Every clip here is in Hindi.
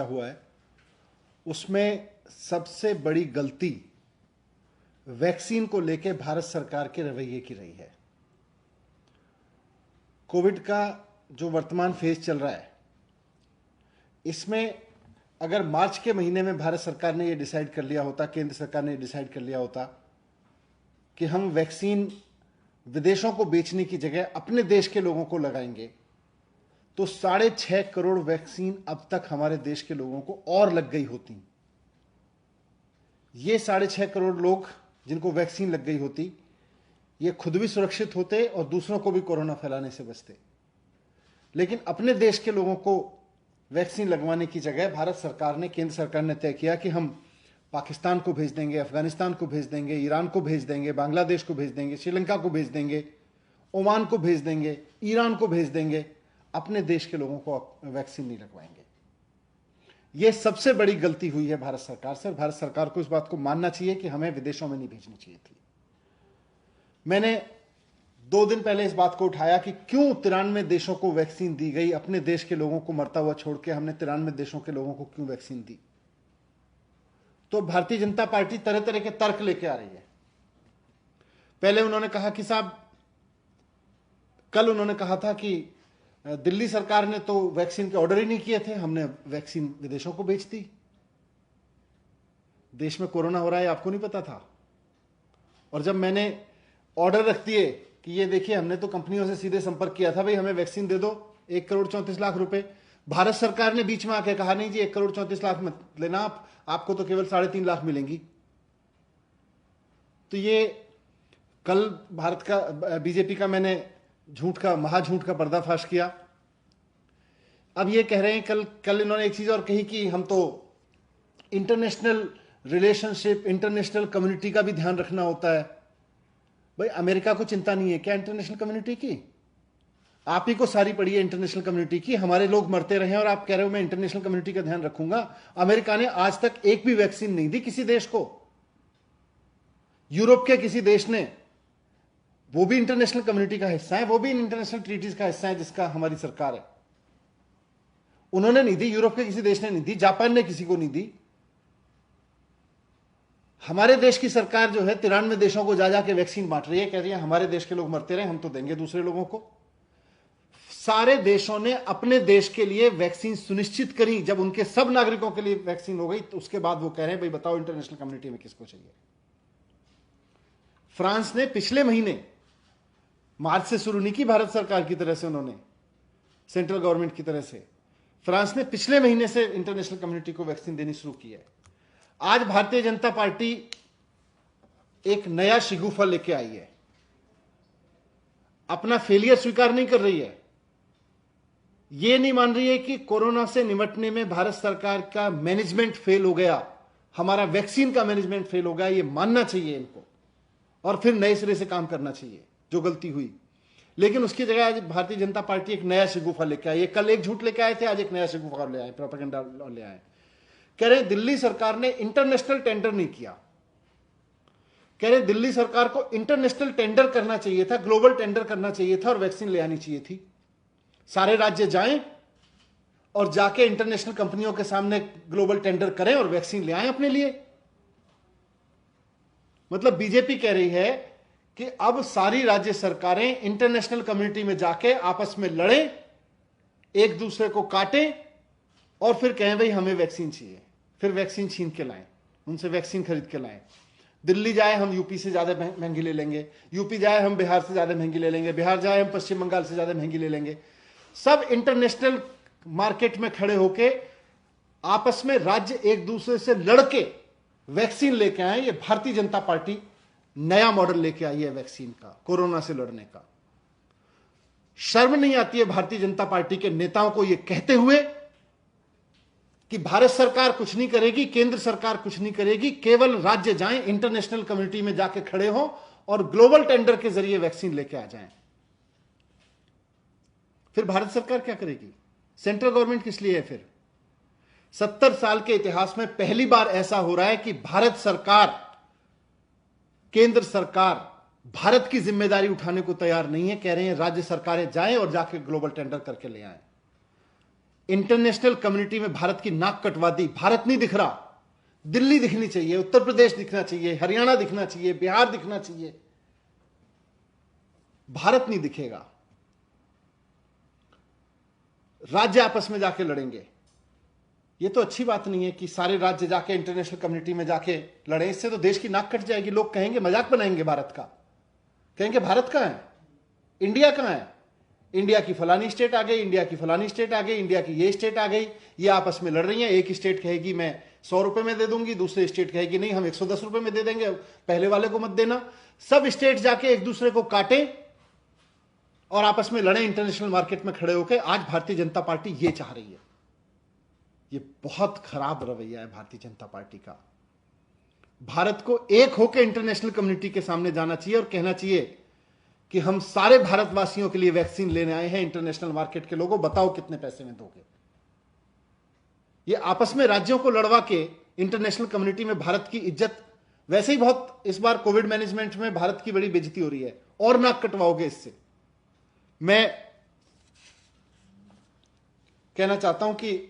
हुआ है उसमें सबसे बड़ी गलती वैक्सीन को लेकर भारत सरकार के रवैये की रही है। कोविड का जो वर्तमान फेज चल रहा है, इसमें अगर मार्च के महीने में भारत सरकार ने यह डिसाइड कर लिया होता, केंद्र सरकार ने डिसाइड कर लिया होता कि हम वैक्सीन विदेशों को बेचने की जगह अपने देश के लोगों को लगाएंगे, तो 6.5 करोड़ वैक्सीन अब तक हमारे देश के लोगों को और लग गई होती। ये 6.5 करोड़ लोग जिनको वैक्सीन लग गई होती, ये खुद भी सुरक्षित होते और दूसरों को भी कोरोना फैलाने से बचते। लेकिन अपने देश के लोगों को वैक्सीन लगवाने की जगह भारत सरकार ने, केंद्र सरकार ने तय किया कि हम पाकिस्तान को भेज देंगे, अफगानिस्तान को भेज देंगे, ईरान को भेज देंगे, बांग्लादेश को भेज देंगे, श्रीलंका को भेज देंगे, ओमान को भेज देंगे, ईरान को भेज देंगे, अपने देश के लोगों को वैक्सीन नहीं लगवाएंगे। यह सबसे बड़ी गलती हुई है भारत सरकार से। भारत सरकार को इस बात को मानना चाहिए कि हमें विदेशों में नहीं भेजनी चाहिए थी। मैंने 2 दिन पहले इस बात को उठाया कि क्यों 93 देशों को वैक्सीन दी गई, अपने देश के लोगों को मरता हुआ छोड़ के हमने 93 देशों के लोगों को क्यों वैक्सीन दी। तो भारतीय जनता पार्टी तरह तरह के तर्क लेके आ रही है। पहले उन्होंने कहा कि साहब, कल उन्होंने कहा था कि दिल्ली सरकार ने तो वैक्सीन के ऑर्डर ही नहीं किए थे, हमने वैक्सीन विदेशों को बेच दी। देश में कोरोना हो रहा है आपको नहीं पता था। और जब मैंने ऑर्डर रख दिए कि ये देखिए, हमने तो कंपनियों से सीधे संपर्क किया था, भाई हमें वैक्सीन दे दो, 1 करोड़ 34 लाख रुपए, भारत सरकार ने बीच में आके कहा नहीं जी 1 करोड़ 34 लाख मत लेना, आपको तो केवल 3.5 लाख मिलेंगी। तो ये कल भारत का बीजेपी का मैंने महाझूठ का पर्दाफाश किया। अब ये कह रहे हैं, कल इन्होंने एक चीज और कही कि हम तो इंटरनेशनल रिलेशनशिप, इंटरनेशनल कम्युनिटी का भी ध्यान रखना होता है। भाई अमेरिका को चिंता नहीं है क्या इंटरनेशनल कम्युनिटी की? आप ही को सारी पड़ी है इंटरनेशनल कम्युनिटी की। हमारे लोग मरते रहे और आप कह रहे हो मैं इंटरनेशनल कम्युनिटी का ध्यान रखूंगा। अमेरिका ने आज तक एक भी वैक्सीन नहीं दी किसी देश को। यूरोप के किसी देश ने, वो भी इंटरनेशनल कम्युनिटी का हिस्सा है, वो भी इंटरनेशनल ट्रीटीज का हिस्सा है जिसका हमारी सरकार है, उन्होंने नहीं दी। यूरोप के किसी देश ने नहीं दी, जापान ने किसी को नहीं दी। हमारे देश की सरकार जो है 93 देशों को जा जाके वैक्सीन बांट रही है, कह रही है हमारे देश के लोग मरते रहे, हम तो देंगे दूसरे लोगों को। सारे देशों ने अपने देश के लिए वैक्सीन सुनिश्चित करी। जब उनके सब नागरिकों के लिए वैक्सीन हो गई, तो उसके बाद वो कह रहे हैं भाई बताओ इंटरनेशनल कम्युनिटी में किसको चाहिए। फ्रांस ने पिछले महीने, मार्च से शुरू नहीं की भारत सरकार की तरह से, उन्होंने सेंट्रल गवर्नमेंट की तरह से, फ्रांस ने पिछले महीने से इंटरनेशनल कम्युनिटी को वैक्सीन देनी शुरू की है। आज भारतीय जनता पार्टी एक नया शिगुफा लेके आई है, अपना फेलियर स्वीकार नहीं कर रही है। यह नहीं मान रही है कि कोरोना से निपटने में भारत सरकार का मैनेजमेंट फेल हो गया, हमारा वैक्सीन का मैनेजमेंट फेल हो गया। यह मानना चाहिए इनको और फिर नए सिरे से काम करना चाहिए जो गलती हुई। लेकिन उसकी जगह आज भारतीय जनता पार्टी एक नया शिगुफा लेके आई है। कल एक झूठ लेके आए थे, आज एक नया शिगुफा ले आए, प्रोपेगेंडा ले आए। कह रहे दिल्ली सरकार ने इंटरनेशनल टेंडर नहीं किया। कह रहे दिल्ली सरकार को इंटरनेशनल टेंडर करना चाहिए था, ग्लोबल टेंडर करना चाहिए था और वैक्सीन ले आनी चाहिए थी। सारे राज्य जाएं और जाके इंटरनेशनल कंपनियों के सामने ग्लोबल टेंडर करें और वैक्सीन ले आएं अपने लिए। मतलब बीजेपी कह रही है कि अब सारी राज्य सरकारें इंटरनेशनल कम्युनिटी में जाके आपस में लड़ें, एक दूसरे को काटें और फिर कहें भाई हमें वैक्सीन चाहिए, फिर वैक्सीन छीन के लाएं, उनसे वैक्सीन खरीद के लाएं। दिल्ली जाए हम यूपी से ज्यादा महंगी ले लेंगे, यूपी जाए हम बिहार से ज्यादा महंगी ले लेंगे, बिहार जाए हम पश्चिम बंगाल से ज्यादा महंगी ले लेंगे। सब इंटरनेशनल मार्केट में खड़े होके आपस में राज्य एक दूसरे से लड़के वैक्सीन लेके आए। ये भारतीय जनता पार्टी नया मॉडल लेके आई है वैक्सीन का, कोरोना से लड़ने का। शर्म नहीं आती है भारतीय जनता पार्टी के नेताओं को यह कहते हुए कि भारत सरकार कुछ नहीं करेगी, केंद्र सरकार कुछ नहीं करेगी, केवल राज्य जाएं, इंटरनेशनल कम्युनिटी में जाके खड़े हों और ग्लोबल टेंडर के जरिए वैक्सीन लेके आ जाएं। फिर भारत सरकार क्या करेगी? सेंट्रल गवर्नमेंट किस लिए है फिर? 70 साल के इतिहास में पहली बार ऐसा हो रहा है कि भारत सरकार, केंद्र सरकार भारत की जिम्मेदारी उठाने को तैयार नहीं है। कह रहे हैं राज्य सरकारें जाएं और जाके ग्लोबल टेंडर करके ले आएं। इंटरनेशनल कम्युनिटी में भारत की नाक कटवा दी। भारत नहीं दिख रहा, दिल्ली दिखनी चाहिए, उत्तर प्रदेश दिखना चाहिए, हरियाणा दिखना चाहिए, बिहार दिखना चाहिए। भारत नहीं दिखेगा। राज्य आपस में जाके लड़ेंगे। ये तो अच्छी बात नहीं है कि सारे राज्य जाके इंटरनेशनल कम्युनिटी में जाके लड़े। इससे तो देश की नाक कट जाएगी। लोग कहेंगे, मजाक बनाएंगे भारत का, कहेंगे भारत कहां है, इंडिया कहां है, इंडिया की फलानी स्टेट आ गई, इंडिया की फलानी स्टेट आ गई, इंडिया की ये स्टेट आ गई, ये आपस में लड़ रही है। एक स्टेट कहेगी मैं 100 रुपए में दे दूंगी, दूसरी स्टेट कहेगी नहीं हम 110 रुपए में दे देंगे, पहले वाले को मत देना। सब स्टेट जाके एक दूसरे को काटे और आपस में लड़े, इंटरनेशनल मार्केट में खड़े होकर। आज भारतीय जनता पार्टी ये चाह रही है। ये बहुत खराब रवैया है भारतीय जनता पार्टी का। भारत को एक होकर इंटरनेशनल कम्युनिटी के सामने जाना चाहिए और कहना चाहिए कि हम सारे भारतवासियों के लिए वैक्सीन लेने आए हैं। इंटरनेशनल मार्केट के लोगों, बताओ कितने पैसे में दोगे। ये आपस में राज्यों को लड़वा के इंटरनेशनल कम्युनिटी में भारत की इज्जत, वैसे ही बहुत इस बार कोविड मैनेजमेंट में भारत की बड़ी बेइज्जती हो रही है, और नाक कटवाओगे इससे। मैं कहना चाहता हूं कि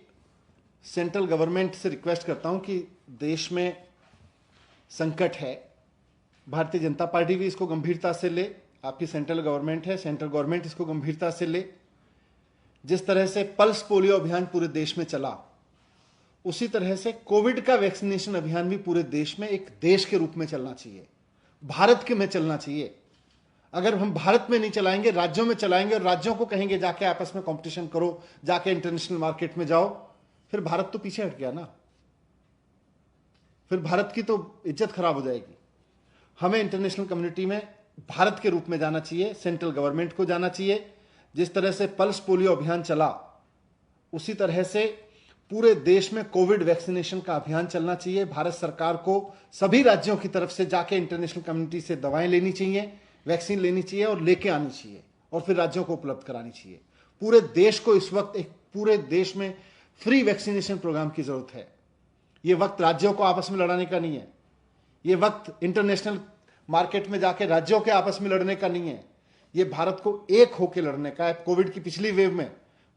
सेंट्रल गवर्नमेंट से रिक्वेस्ट करता हूं कि देश में संकट है, भारतीय जनता पार्टी भी इसको गंभीरता से ले। आपकी सेंट्रल गवर्नमेंट है, सेंट्रल गवर्नमेंट इसको गंभीरता से ले। जिस तरह से पल्स पोलियो अभियान पूरे देश में चला, उसी तरह से कोविड का वैक्सीनेशन अभियान भी पूरे देश में एक देश के रूप में चलना चाहिए, भारत के में चलना चाहिए। अगर हम भारत में नहीं चलाएंगे, राज्यों में चलाएंगे और राज्यों को कहेंगे जाके आपस में कंपटीशन करो, जाके इंटरनेशनल मार्केट में जाओ, फिर भारत तो पीछे हट गया ना, फिर भारत की तो इज्जत खराब हो जाएगी। हमें इंटरनेशनल कम्युनिटी में भारत के रूप में जाना चाहिए, सेंट्रल गवर्नमेंट को जाना चाहिए। जिस तरह से पल्स पोलियो अभियान चला, उसी तरह से पूरे देश में कोविड वैक्सीनेशन का अभियान चलना चाहिए। भारत सरकार को सभी राज्यों की तरफ से जाके इंटरनेशनल कम्युनिटी से दवाएं लेनी चाहिए, वैक्सीन लेनी चाहिए और लेके आनी चाहिए, और फिर राज्यों को उपलब्ध करानी चाहिए। पूरे देश को इस वक्त एक पूरे देश में फ्री वैक्सीनेशन प्रोग्राम की जरूरत है। यह वक्त राज्यों को आपस में लड़ाने का नहीं है, यह वक्त इंटरनेशनल मार्केट में जाके राज्यों के आपस में लड़ने का नहीं है, यह भारत को एक होकर लड़ने का है। कोविड की पिछली वेव में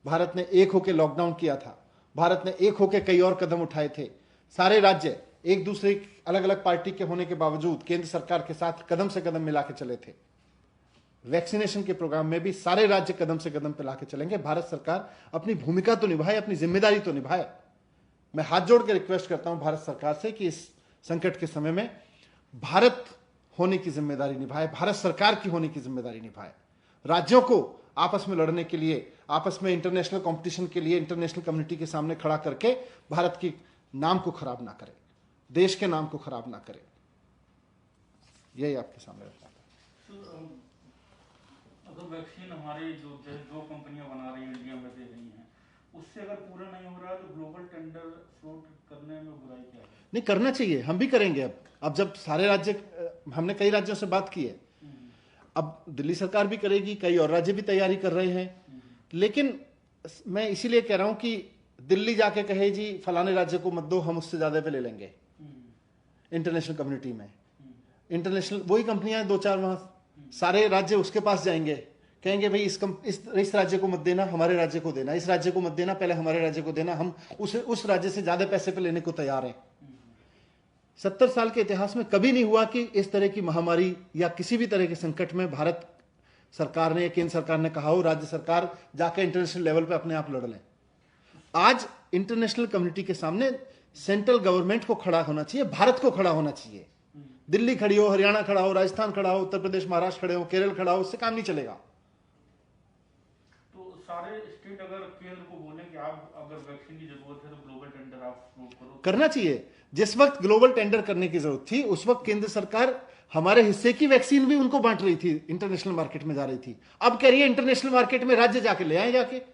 भारत ने एक होकर लॉकडाउन किया था, भारत ने एक होकर कई और कदम उठाए थे। सारे राज्य एक दूसरे अलग अलग पार्टी के होने के बावजूद केंद्र सरकार के साथ कदम से कदम मिला के चले थे। वैक्सीनेशन के प्रोग्राम में भी सारे राज्य कदम से कदम मिला के चलेंगे। भारत सरकार अपनी भूमिका तो निभाए, अपनी जिम्मेदारी तो निभाए। मैं हाथ जोड़ के रिक्वेस्ट करता हूं भारत सरकार से कि इस संकट के समय में भारत होने की जिम्मेदारी निभाए, भारत सरकार की होने की जिम्मेदारी निभाए। राज्यों को आपस में लड़ने के लिए, आपस में इंटरनेशनल कंपटीशन के लिए इंटरनेशनल कम्युनिटी के सामने खड़ा करके भारत की नाम को खराब ना करे, देश के नाम को खराब ना करे। यही आपके सामने रखना था। अगर वैक्सीन हमारी जो कंपनियां बना रही हैं, इंडिया में दे रही हैं, उससे अगर पूरा नहीं हो रहा है तो ग्लोबल टेंडर फ्लोट करने में बुराई क्या है? नहीं, करना चाहिए, हम भी करेंगे। अब जब सारे राज्य, हमने कई राज्यों से बात की है, अब दिल्ली सरकार भी करेगी, कई और राज्य भी तैयारी कर रहे हैं। लेकिन मैं इसीलिए कह रहा हूं कि दिल्ली जाके कहे जी फलाने राज्य को मत दो, हम उससे ज्यादा पे ले लेंगे इंटरनेशनल कम्युनिटी में। इंटरनेशनल वही कंपनियां हैं दो चार, वहां सारे राज्य उसके पास जाएंगे, कहेंगे भाई इस राज्य को मत देना, हमारे राज्य को देना, इस राज्य को मत देना, पहले हमारे राज्य को देना, हम उस राज्य से ज्यादा पैसे पे लेने को तैयार हैं। 70 साल के इतिहास में कभी नहीं हुआ कि इस तरह की महामारी या किसी भी तरह के संकट में भारत सरकार ने या केंद्र सरकार ने कहा हो राज्य सरकार जाकर इंटरनेशनल लेवल पे अपने आप लड़ लें। आज इंटरनेशनल कम्युनिटी के सामने सेंट्रल गवर्नमेंट को खड़ा होना चाहिए, भारत को खड़ा होना चाहिए। दिल्ली खड़ी हो, हरियाणा खड़ा हो, राजस्थान खड़ा हो, उत्तर प्रदेश महाराष्ट्र खड़े हो, केरल खड़ा हो, उससे काम नहीं चलेगा। तो सारे स्टेट अगर केंद्र को बोले कि आप अगर वैक्सीन की जरूरत है तो ग्लोबल टेंडर आप करो, करना चाहिए। जिस वक्त ग्लोबल टेंडर करने की जरूरत थी उस वक्त केंद्र सरकार हमारे हिस्से की वैक्सीन भी उनको बांट रही थी, इंटरनेशनल मार्केट में जा रही थी। अब कह रही है इंटरनेशनल मार्केट में राज्य जाके ले आए जाके। तो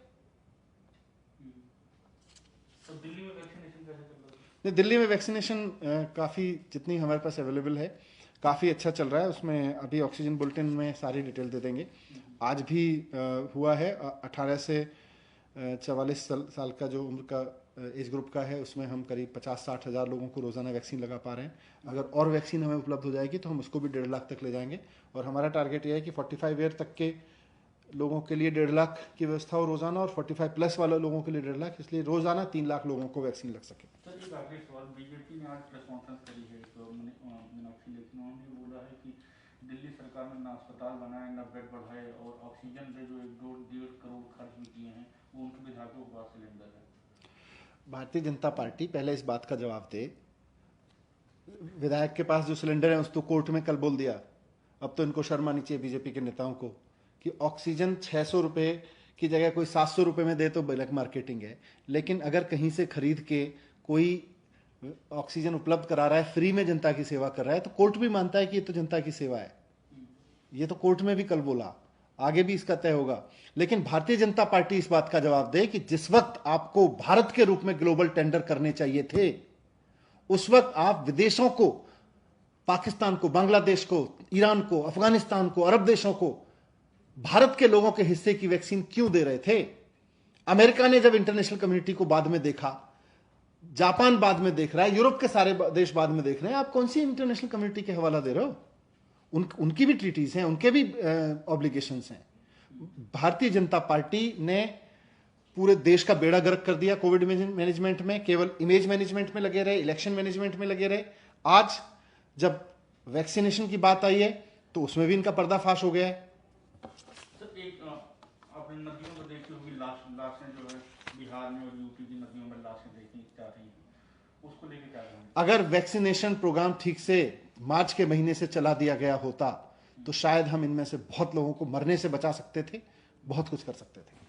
दिल्ली में वैक्सीनेशन कैसे चल रहा है? नहीं, दिल्ली में वैक्सीनेशन काफी जितनी हमारे पास अवेलेबल है काफी अच्छा चल रहा है। उसमें अभी ऑक्सीजन बुलेटिन में सारी डिटेल दे देंगे। आज भी हुआ है 18 से 44 साल का जो उम्र का एज ग्रुप का है, उसमें हम करीब 50-60 हज़ार लोगों को रोजाना वैक्सीन लगा पा रहे हैं। अगर और वैक्सीन हमें उपलब्ध हो जाएगी तो हम उसको भी 1.5 लाख तक ले जाएंगे। और हमारा टारगेट यह है कि 45 ईयर तक के लोगों के लिए 1.5 लाख की व्यवस्था हो रोजाना, और 45 प्लस वाले लोगों के लिए 1.5 लाख, इसलिए रोजाना 3 लाख लोगों को वैक्सीन लग सके। सर एक आखिरी सवाल, बीजेपी ने आज प्रेस कॉन्फ्रेंस करी है तो मीनाक्षी लेखी, उन्होंने बोला है कि दिल्ली सरकार ने ना अस्पताल बनाए, ना बेड बढ़ाए, और ऑक्सीजन पे जो 1-1.5 करोड़ खर्च भी किए हैं वो उनके विधायकों के पास सिलेंडर है। भारतीय जनता पार्टी पहले इस बात का जवाब दे, विधायक के पास जो सिलेंडर है उस तो कोर्ट में कल बोल दिया, अब तो इनको शर्म आनी चाहिए बीजेपी के नेताओं को कि ऑक्सीजन 600 रुपए की जगह कोई 700 रुपए में दे तो ब्लैक मार्केटिंग है, लेकिन अगर कहीं से खरीद के कोई ऑक्सीजन उपलब्ध करा रहा है, फ्री में जनता की सेवा कर रहा है, तो कोर्ट भी मानता है कि ये तो जनता की सेवा है। ये तो कोर्ट में भी कल बोला, आगे भी इसका तय होगा। लेकिन भारतीय जनता पार्टी इस बात का जवाब दे कि जिस वक्त आपको भारत के रूप में ग्लोबल टेंडर करने चाहिए थे, उस वक्त आप विदेशों को, पाकिस्तान को, बांग्लादेश को, ईरान को, अफगानिस्तान को, अरब देशों को भारत के लोगों के हिस्से की वैक्सीन क्यों दे रहे थे? अमेरिका ने जब इंटरनेशनल कम्युनिटी को बाद में देखा, जापान बाद में देख रहा है, यूरोप के सारे देश बाद में देख रहे हैं, आप कौन सी इंटरनेशनल कम्युनिटी के हवाला दे रहे हो? उनकी भी ट्रीटीज हैं, उनके भी ऑब्लिगेशंस हैं। भारतीय जनता पार्टी ने पूरे देश का बेड़ा गर्क कर दिया कोविड मैनेजमेंट में, केवल इमेज मैनेजमेंट में लगे रहे, इलेक्शन मैनेजमेंट में लगे रहे। आज जब वैक्सीनेशन की बात आई है तो उसमें भी इनका पर्दाफाश हो गया है। सर एक आपने नदियों में देखी होगी लाशें जो है बिहार में और यूपी की नदियों में लाशें देखी जा रही हैं, उसको लेकर क्या कहेंगे? अगर वैक्सीनेशन प्रोग्राम ठीक से मार्च के महीने से चला दिया गया होता तो शायद हम इनमें से बहुत लोगों को मरने से बचा सकते थे, बहुत कुछ कर सकते थे।